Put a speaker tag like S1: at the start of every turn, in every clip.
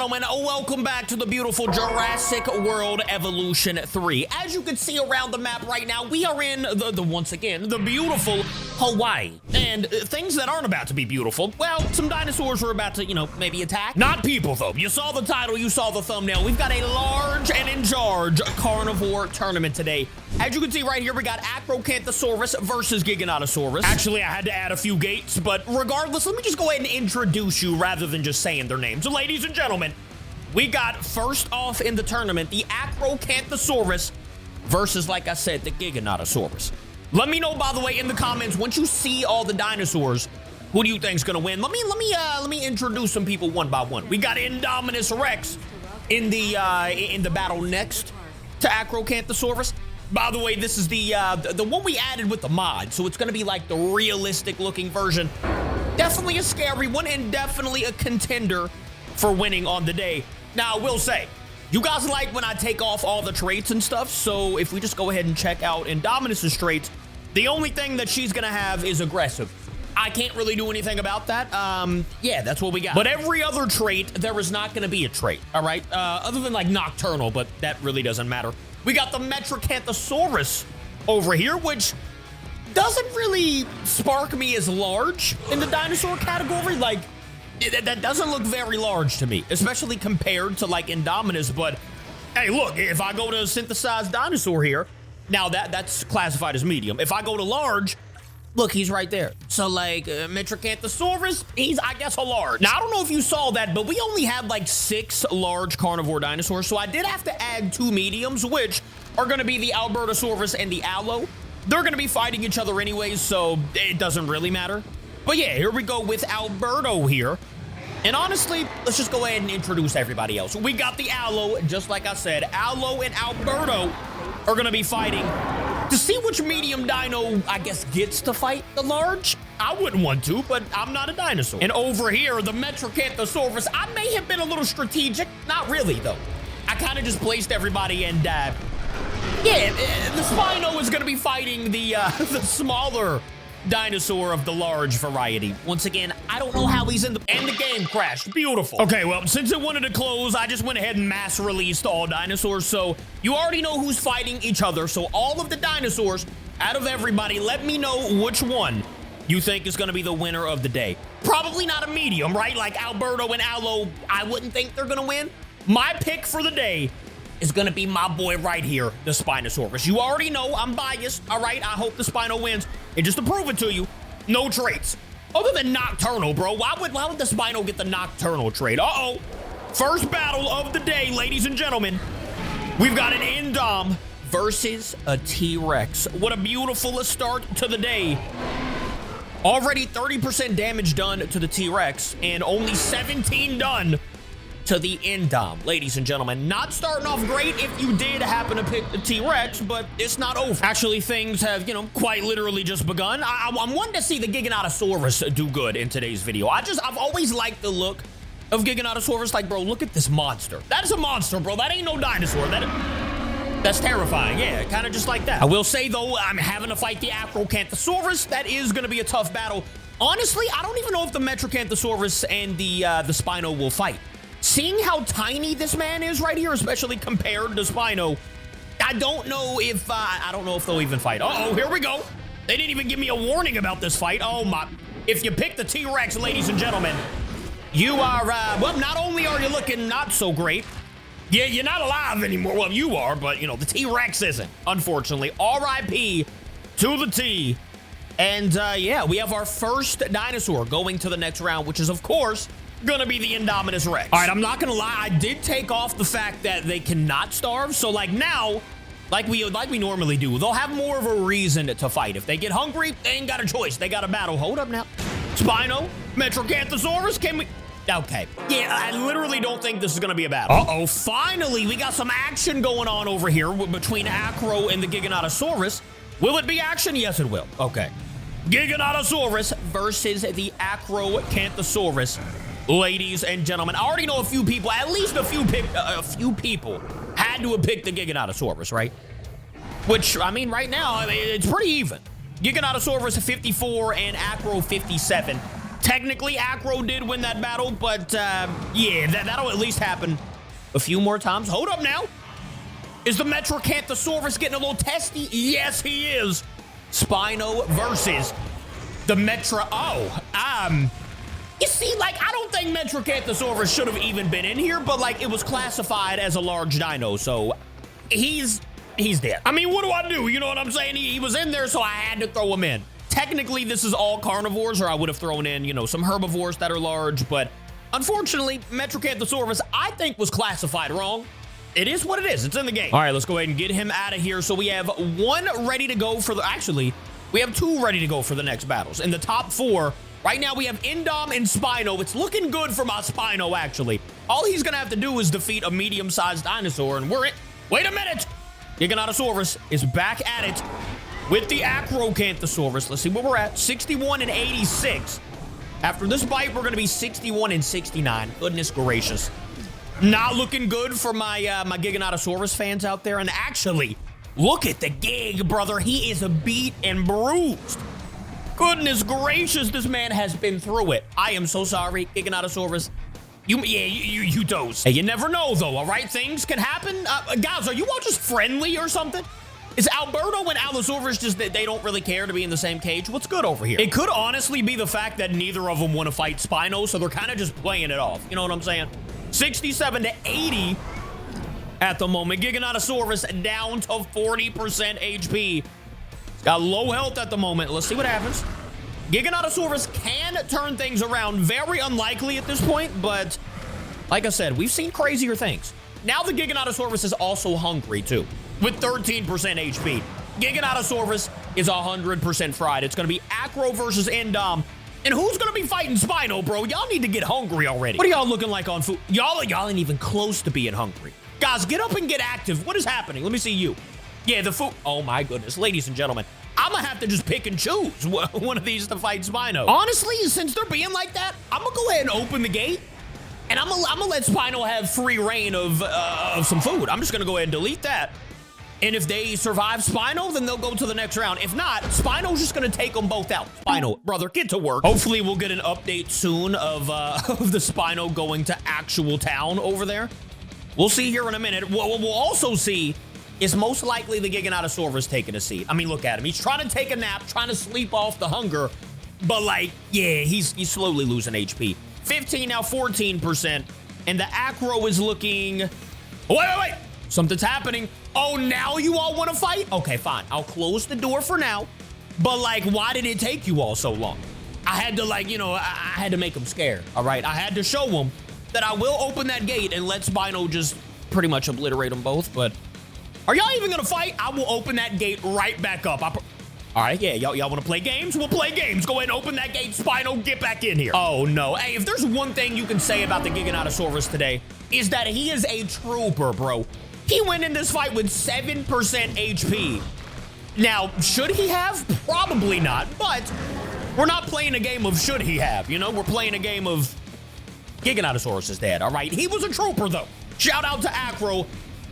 S1: gentlemen, welcome back to the beautiful Jurassic World Evolution 3. As you can see around the map right now, we are in once again, the beautiful Hawaii. And things that aren't about to be beautiful, well, some dinosaurs are about to, maybe attack. Not people, though. You saw the title, you saw the thumbnail. We've got a large and in charge carnivore tournament today. As you can see right here, we got Acro versus Giganotosaurus. Actually, I had to add a few gates, but regardless, let me just go ahead and introduce you rather than just saying their names. So, ladies and gentlemen, we got first off in the tournament, the Acro versus, like I said, the Giganotosaurus. Let me know, by the way, in the comments, once you see all the dinosaurs, who do you think's gonna win? Let me introduce some people one by one. We got Indominus Rex in the battle next to Acrocanthosaurus. By the way, this is the one we added with the mod, so it's gonna be like the realistic looking version. Definitely a scary one and definitely a contender for winning on the day. Now, I will say, you guys like when I take off all the traits and stuff, so if we just go ahead and check out Indominus's traits, the only thing that she's gonna have is aggressive. I can't really do anything about that. Yeah, that's what we got. But every other trait, there is not gonna be a trait, all right? Other than like nocturnal, but that really doesn't matter. We got the Metracanthosaurus over here, which doesn't really spark me as large in the dinosaur category. Like, that doesn't look very large to me, especially compared to like Indominus. But hey, look, if I go to synthesized dinosaur here, now that's classified as medium. If I go to large, look, he's right there. So like Metracanthosaurus, he's, I guess, a large. Now, I don't know if you saw that, but we only had like 6 large carnivore dinosaurs. So I did have to add 2 mediums, which are gonna be the Albertosaurus and the Allo. They're gonna be fighting each other anyways, so it doesn't really matter. But yeah, here we go with Alberto here. And honestly, let's just go ahead and introduce everybody else. We got the Allo, just like I said. Allo and Alberto are gonna be fighting to see which medium dino, I guess, gets to fight the large. I wouldn't want to, but I'm not a dinosaur. And over here, the Metracanthosaurus, I may have been a little strategic. Not really, though. I kind of just placed everybody and, yeah, the Spino is gonna be fighting the smaller dinosaur of the large variety. Once again, I don't know how he's in the... And the game crashed. Beautiful. Okay, well, since it wanted to close, I just went ahead and mass released all dinosaurs. So you already know who's fighting each other. So all of the dinosaurs, out of everybody, let me know which one you think is going to be the winner of the day. Probably not a medium, right? Like Alberto and Allo, I wouldn't think they're going to win. My pick for the day is gonna be my boy right here, the Spinosaurus. You already know I'm biased, all right? I hope the Spino wins. And just to prove it to you, no traits. Other than Nocturnal, bro. Why would the Spino get the Nocturnal trait? Uh-oh. First battle of the day, ladies and gentlemen. We've got an Indom versus a T-Rex. What a beautiful start to the day. Already 30% damage done to the T-Rex and only 17 done to the Indom, ladies and gentlemen. Not starting off great if you did happen to pick the T-Rex, but it's not over. Actually, things have, quite literally just begun. I'm wanting to see the Giganotosaurus do good in today's video. I've always liked the look of Giganotosaurus. Like, bro, look at this monster. That is a monster, bro. That ain't no dinosaur. That's terrifying. Yeah, kind of just like that. I will say, though, I'm having to fight the Acrocanthosaurus. That is going to be a tough battle. Honestly, I don't even know if the Metracanthosaurus and the Spino will fight. Seeing how tiny this man is right here, especially compared to Spino, I don't know if they'll even fight. Uh-oh, here we go. They didn't even give me a warning about this fight. Oh my! If you pick the T-Rex, ladies and gentlemen, you are well. Not only are you looking not so great, yeah, you're not alive anymore. Well, you are, but the T-Rex isn't. Unfortunately, R.I.P. to the T. And yeah, we have our first dinosaur going to the next round, which is of course gonna be the Indominus Rex. All right, I'm not gonna lie, I did take off the fact that they cannot starve. So like now, like we normally do, they'll have more of a reason to fight. If they get hungry, they ain't got a choice. They got a battle. Hold up now. Spino, Metracanthosaurus, can we? Okay. Yeah, I literally don't think this is gonna be a battle. Uh-oh, finally, we got some action going on over here between Acro and the Giganotosaurus. Will it be action? Yes, it will. Okay. Giganotosaurus versus the Acrocanthosaurus. Ladies and gentlemen, I already know a few people, at least a few people had to have picked the Giganotosaurus, right? Which, I mean, right now, it's pretty even. Giganotosaurus 54 and Acro 57. Technically, Acro did win that battle, but yeah, that'll at least happen a few more times. Hold up now. Is the Metrocanthosaurus getting a little testy? Yes, he is. Spino versus the Metro. You see, like, I don't think Metrocanthosaurus should have even been in here, but like, it was classified as a large dino, so he's dead. I mean, what do I do? You know what I'm saying? He was in there, so I had to throw him in. Technically, this is all carnivores, or I would have thrown in, you know, some herbivores that are large, but unfortunately, Metrocanthosaurus, I think, was classified wrong. It is what it is. It's in the game. All right, let's go ahead and get him out of here. So we have one ready to go for the... Actually, we have two ready to go for the next battles. In the top four, right now we have Indom and Spino. It's looking good for my Spino, actually. All he's going to have to do is defeat a medium-sized dinosaur, and we're it. Wait a minute. Giganotosaurus is back at it with the Acrocanthosaurus. Let's see where we're at. 61 and 86. After this bite, we're going to be 61 and 69. Goodness gracious. Not looking good for my my Giganotosaurus fans out there. And actually, look at the Gig, brother. He is beat and bruised. Goodness gracious, this man has been through it. I am so sorry, Giganotosaurus. You doze. Hey, you never know, though, all right? Things can happen. Guys, are you all just friendly or something? Is Alberto and Allosaurus just that they don't really care to be in the same cage? What's good over here? It could honestly be the fact that neither of them want to fight Spino, so they're kind of just playing it off. You know what I'm saying? 67 to 80 at the moment. Giganotosaurus down to 40% HP. He's got low health at the moment. Let's see what happens. Giganotosaurus can turn things around. Very unlikely at this point, but like I said, we've seen crazier things. Now the Giganotosaurus is also hungry too, with 13% HP. Giganotosaurus is 100% fried. It's going to be Acro versus Indom. And who's going to be fighting Spino, bro? Y'all need to get hungry already. What are y'all looking like on food? Y'all ain't even close to being hungry. Guys, get up and get active. What is happening? Let me see you. Yeah, the food. Oh, my goodness. Ladies and gentlemen, I'm going to have to just pick and choose one of these to fight Spino. Honestly, since they're being like that, I'm going to go ahead and open the gate. And I'm gonna let Spino have free reign of some food. I'm just going to go ahead and delete that. And if they survive Spino, then they'll go to the next round. If not, Spino's just going to take them both out. Spino, brother, get to work. Hopefully, we'll get an update soon of the Spino going to actual town over there. We'll see here in a minute. What we'll also see is most likely the Giganotosaurus taking a seat. I mean, look at him. He's trying to take a nap, trying to sleep off the hunger. But, like, yeah, he's slowly losing HP. 15, now 14%. And the Acro is looking... Wait. Something's happening. Oh, now you all want to fight? Okay, fine. I'll close the door for now. But, like, why did it take you all so long? I had to, like, you know, I had to make them scared, all right? I had to show them that I will open that gate and let Spino just pretty much obliterate them both. But are y'all even going to fight? I will open that gate right back up. All right, yeah, y'all want to play games? We'll play games. Go ahead and open that gate. Spino, get back in here. Oh, no. Hey, if there's one thing you can say about the Giganotosaurus today, is that he is a trooper, bro. He went in this fight with 7% HP. Now, should he have? Probably not, but we're not playing a game of should he have, you know? We're playing a game of Giganotosaurus is dead, all right? He was a trooper, though. Shout out to Acro.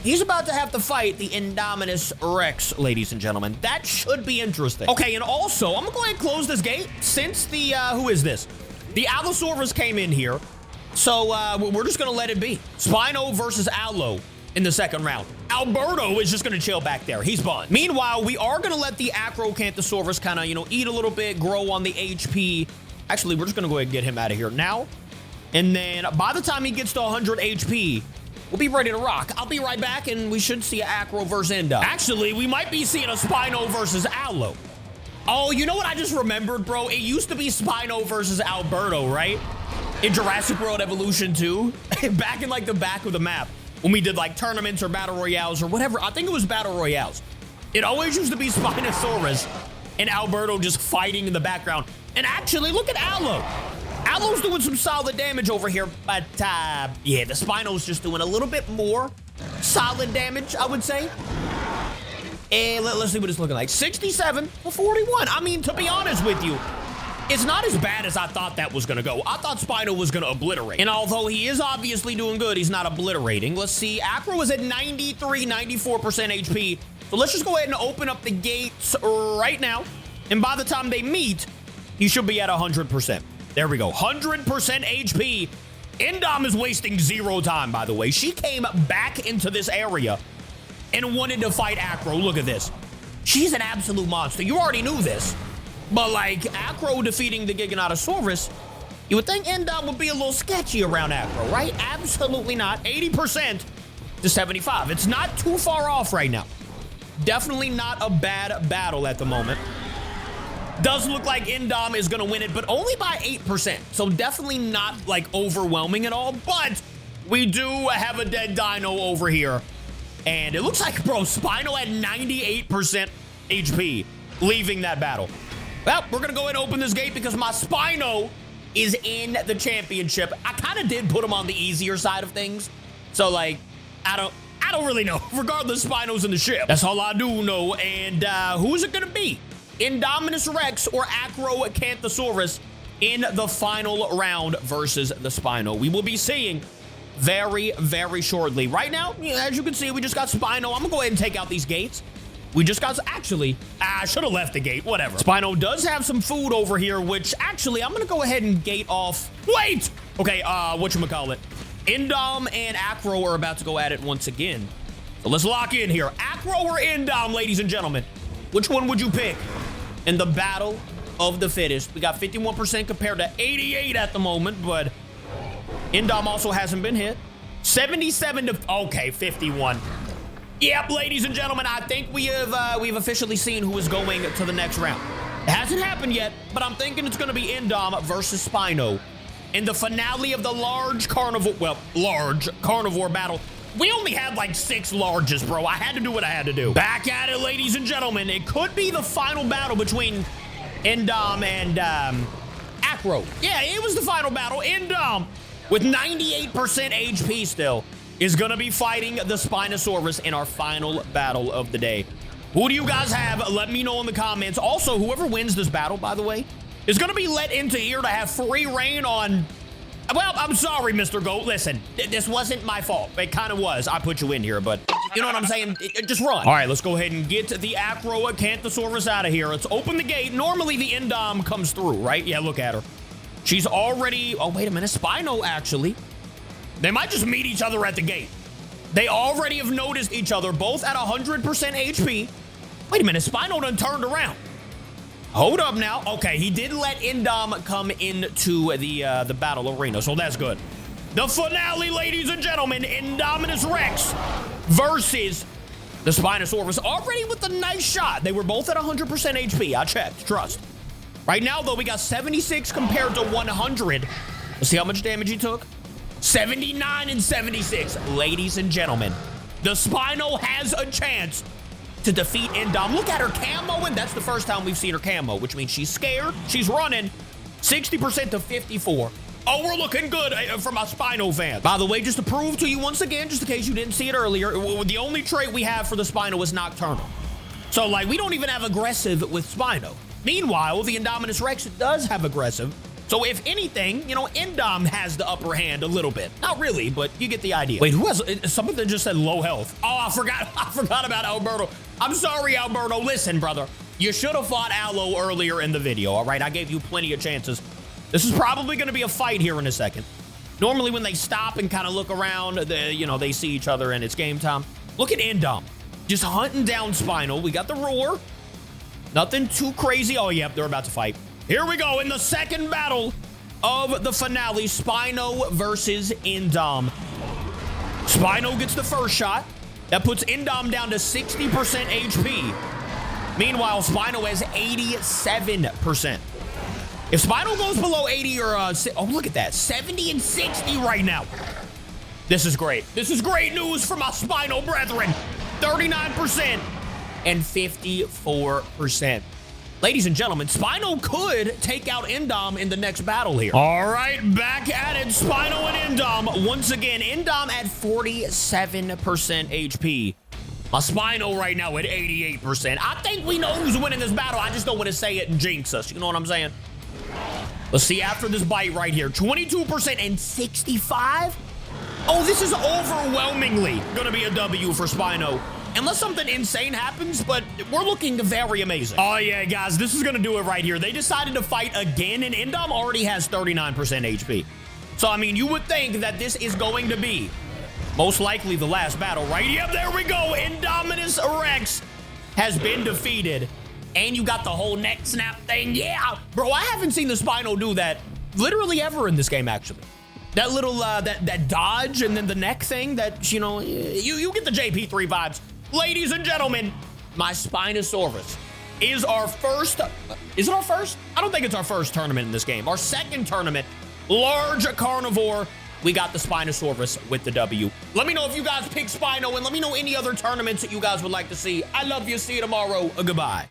S1: He's about to have to fight the Indominus Rex, ladies and gentlemen. That should be interesting. Okay, and also, I'm gonna go ahead and close this gate since the, who is this? The Allosaurus came in here, so we're just gonna let it be. Spino versus Allo in the second round. Alberto is just gonna chill back there. He's bunned. Meanwhile, we are gonna let the Acrocanthosaurus kind of, you know, eat a little bit, grow on the HP. Actually, we're just gonna go ahead and get him out of here now. And then by the time he gets to 100 HP, we'll be ready to rock. I'll be right back, and we should see Acro versus Endo. Actually, we might be seeing a Spino versus Allo. Oh, you know what I just remembered, bro? It used to be Spino versus Alberto, right? In Jurassic World Evolution 2, back in like the back of the map, when we did like tournaments or battle royales or whatever. I think it was battle royales. It always used to be Spinosaurus and Alberto just fighting in the background. And actually, look at Allo. Allo's doing some solid damage over here, but yeah, the Spino's just doing a little bit more solid damage, I would say. And let's see what it's looking like. 67 to 41. I mean, to be honest with you, it's not as bad as I thought that was going to go. I thought Spino was going to obliterate. And although he is obviously doing good, he's not obliterating. Let's see. Acro is at 93, 94% HP. So let's just go ahead and open up the gates right now. And by the time they meet, he should be at 100%. There we go. 100% HP. Indom is wasting 0 time, by the way. She came back into this area and wanted to fight Acro. Look at this. She's an absolute monster. You already knew this. But like Acro defeating the Giganotosaurus, you would think Indom would be a little sketchy around Acro, right? Absolutely not. 80% to 75. It's not too far off right now. Definitely not a bad battle at the moment. Does look like Indom is going to win it, but only by 8%. So definitely not like overwhelming at all. But we do have a dead dino over here. And it looks like, bro, Spino had 98% HP leaving that battle. Well, we're going to go ahead and open this gate because my Spino is in the championship. I kind of did put him on the easier side of things. So, like, I don't really know. Regardless, Spino's in the ship. That's all I do know. And who is it going to be? Indominus Rex or Acro in the final round versus the Spino. We will be seeing very, very shortly. Right now, as you can see, we just got Spino. I'm gonna go ahead and take out these gates. We just got, actually, I should have left the gate, whatever. Spino does have some food over here, which actually, I'm gonna go ahead and gate off. Wait! Okay, whatchamacallit. Indom and Acro are about to go at it once again. So let's lock in here. Acro or Indom, ladies and gentlemen? Which one would you pick in the battle of the fittest? We got 51% compared to 88 at the moment, but Indom also hasn't been hit. 77 to, okay, 51. Yep, ladies and gentlemen, I think we've officially seen who is going to the next round. It hasn't happened yet, but I'm thinking it's going to be Indom versus Spino in the finale of the large carnivore battle. We only had like 6 larges, bro. I had to do what I had to do. Back at it, ladies and gentlemen. It could be the final battle between Indom and Acro. Yeah, it was the final battle. Indom, with 98% HP still, is going to be fighting the Spinosaurus in our final battle of the day. Who do you guys have? Let me know in the comments. Also, whoever wins this battle, by the way, is going to be let into here to have free reign on... Well, I'm sorry, Mr. Goat. Listen, this wasn't my fault. It kind of was. I put you in here, but you know what I'm saying? Just run. All right, let's go ahead and get the Acroacanthosaurus out of here. Let's open the gate. Normally, the Indom comes through, right? Yeah, look at her. She's already... Oh, wait a minute. Spino, actually. They might just meet each other at the gate. They already have noticed each other, both at 100% HP. Wait a minute. Spino done turned around. Hold up now. Okay, he did let Indom come into the battle arena, so that's good. The finale, ladies and gentlemen, Indominus Rex versus the Spinosaurus. Already with a nice shot. They were both at 100% HP. I checked. Trust. Right now, though, we got 76 compared to 100. Let's see how much damage he took. 79 and 76. Ladies and gentlemen, the Spino has a chance to defeat Indom. Look at her camo, and that's the first time we've seen her camo, which means she's scared. She's running 60% to 54. Oh, we're looking good for my Spino fans. By the way, just to prove to you once again, just in case you didn't see it earlier, the only trait we have for the Spino is Nocturnal. So, like, we don't even have aggressive with Spino. Meanwhile, the Indominus Rex does have aggressive. So, if anything, you know, Indom has the upper hand a little bit. Not really, but you get the idea. Wait, who has... Somebody just said low health. Oh, I forgot about Alberto. I'm sorry, Alberto. Listen, brother. You should have fought Allo earlier in the video, all right? I gave you plenty of chances. This is probably going to be a fight here in a second. Normally, when they stop and kind of look around, they see each other and it's game time. Look at Indom. Just hunting down Spino. We got the roar. Nothing too crazy. Oh, yep, they're about to fight. Here we go in the second battle of the finale, Spino versus Indom. Spino gets the first shot. That puts Indom down to 60% HP. Meanwhile, Spino has 87%. If Spino goes below 80 or, oh, look at that, 70 and 60 right now. This is great. This is great news for my Spino brethren. 39% and 54%. Ladies and gentlemen, Spino could take out Indom in the next battle here. All right, back at it, Spino and Indom. Once again, Indom at 47% HP. My Spino right now at 88%. I think we know who's winning this battle. I just don't want to say it and jinx us. You know what I'm saying? Let's see after this bite right here. 22% and 65? Oh, this is overwhelmingly going to be a W for Spino. Unless something insane happens, but we're looking very amazing. Oh yeah, guys, this is gonna do it right here. They decided to fight again, and Indom already has 39% HP. So, I mean, you would think that this is going to be most likely the last battle, right? Yep, there we go. Indominus Rex has been defeated. And you got the whole neck snap thing. Yeah, bro, I haven't seen the Spino do that literally ever in this game, actually. That little, that dodge and then the neck thing that, you know, you get the JP3 vibes. Ladies and gentlemen, my Spinosaurus is our first, is it our first? I don't think it's our first tournament in this game. Our second tournament, large carnivore. We got the Spinosaurus with the W. Let me know if you guys pick Spino, and let me know any other tournaments that you guys would like to see. I love you. See you tomorrow. Goodbye.